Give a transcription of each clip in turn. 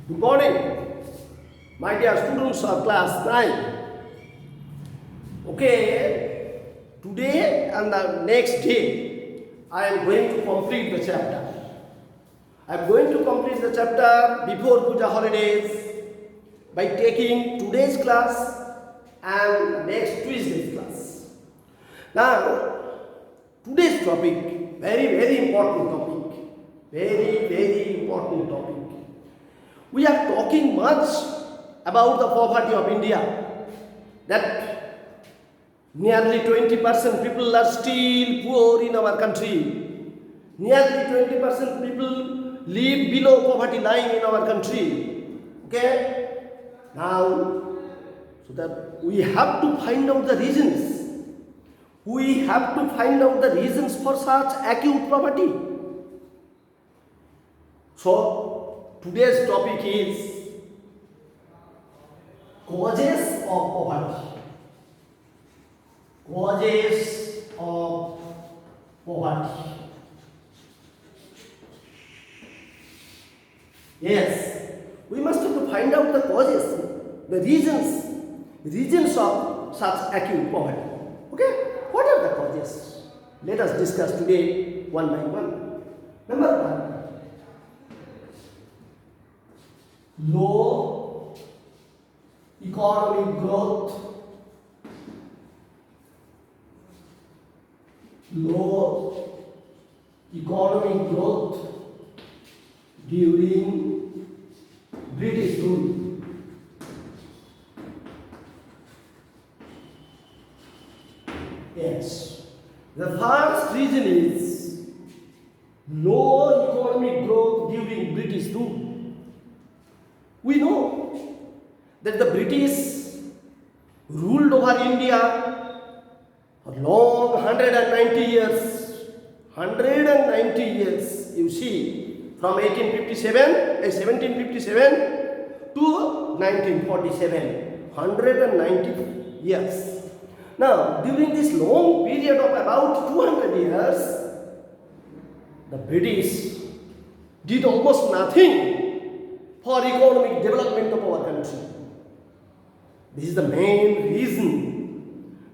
Good morning, my dear students of class 9. Okay, today and the next day, I am going to complete the chapter. I am going to complete the chapter before Puja holidays by taking today's class and next Tuesday's class. Now, today's topic, very important topic, very important topic. We are talking much about the poverty of India, that nearly 20% people are still poor in our country. Nearly 20% people live below poverty line in our country. Okay? Now, so that we have to find out the reasons. We have to find out the reasons for such acute poverty. So, today's topic is causes of poverty. Causes of poverty. Yes, we must have to find out the causes, the reasons of such acute poverty. Okay, what are the causes? Let us discuss today one by one. Number one, low economic growth. Low economic growth during British rule. Yes. The first reason is low economic growth during British rule. We know that the British ruled over India for long 190 years. 190 years, you see, from 1757 to 1947. 190 years. Now, during this long period of about 200 years, the British did almost nothing for economic development of our country. This is the main reason.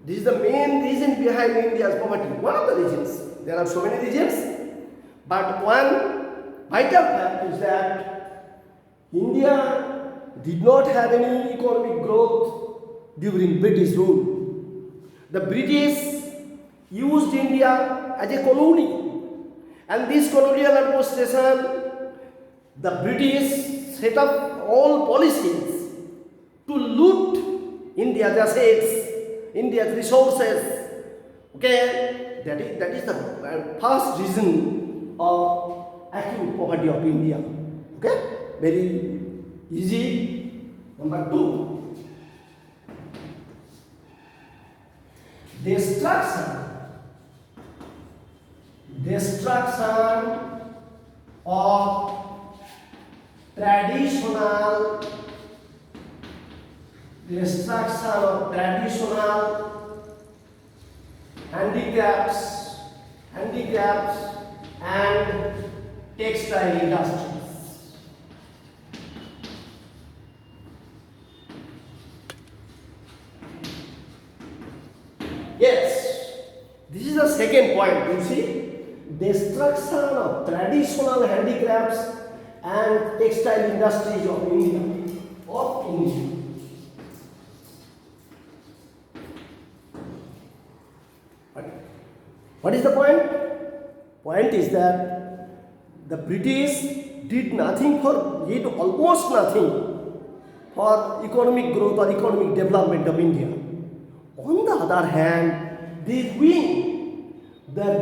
This is the main reason behind India's poverty. One of the reasons. There are so many reasons, but one vital fact is that India did not have any economic growth during British rule. The British used India as a colony, and this colonial administration, the British set up all policies to loot India's assets, India's resources. Okay, that is the first reason of acute poverty of India. Okay, very easy. Number two, destruction of traditional handicrafts and textile industries. Yes, this is the second point. You see, destruction of traditional handicrafts and textile industries of India. What is the point? Point is that the British did almost nothing for economic growth or economic development of India. On the other hand, they win the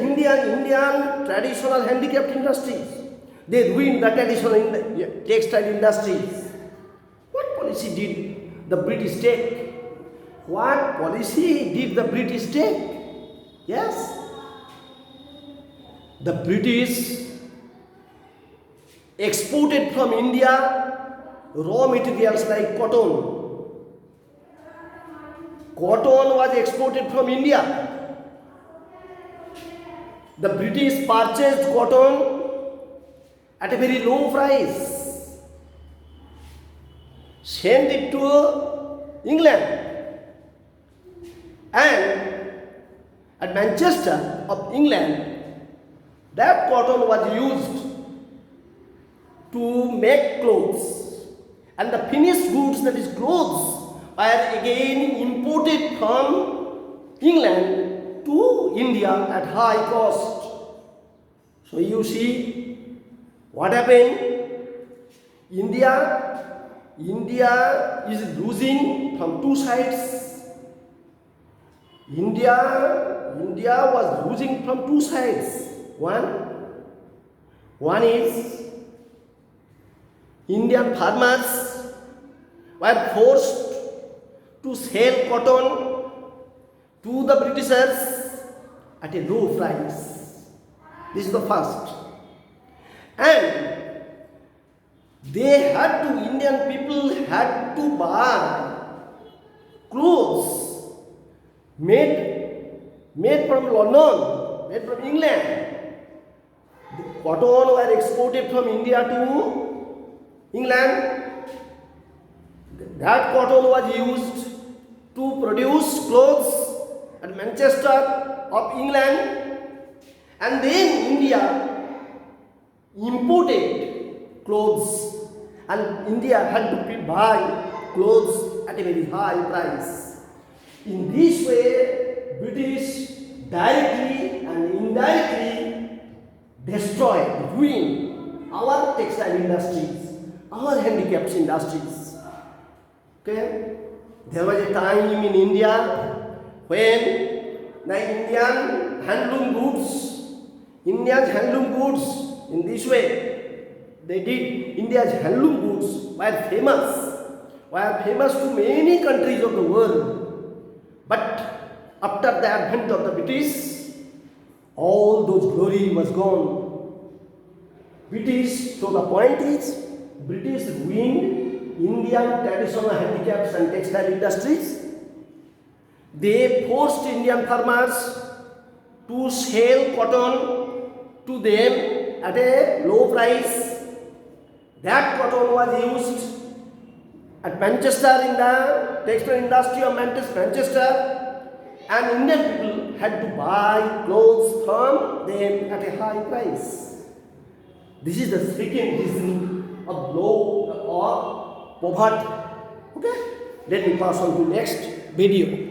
Indian traditional handicraft industries. They ruined the traditional textile industries. What policy did the British take? What policy did the British take? Yes, the British exported from India raw materials like cotton. Cotton was exported from India. The British purchased cotton at a very low price. sent it to England, and at Manchester of England, that cotton was used to make clothes, and the finished goods, that is clothes, are again imported from England to India at high cost. So you see what happened? India is losing from two sides. India was losing from two sides. One is Indian farmers were forced to sell cotton to the Britishers at a low price. This is the first. And Indian people had to buy clothes made from London, made from England. The cotton were exported from India to England. That cotton was used to produce clothes at Manchester of England, and then India imported clothes, and India had to buy clothes at a very high price. In this way, British directly and indirectly destroyed, ruined our textile industries, our handicapped industries. Okay? There was a time in India when the Indian handloom goods, in this way, they did. India's handloom goods were famous to many countries of the world. But after the advent of the British, all those glory was gone. So the point is, British ruined Indian traditional handicrafts and textile industries. They forced Indian farmers to sell cotton to them at a low price. That cotton was used at Manchester in the textile industry of Manchester, and Indian people had to buy clothes from them at a high price. This is the second reason of low or poverty. Okay? Let me pass on to next video.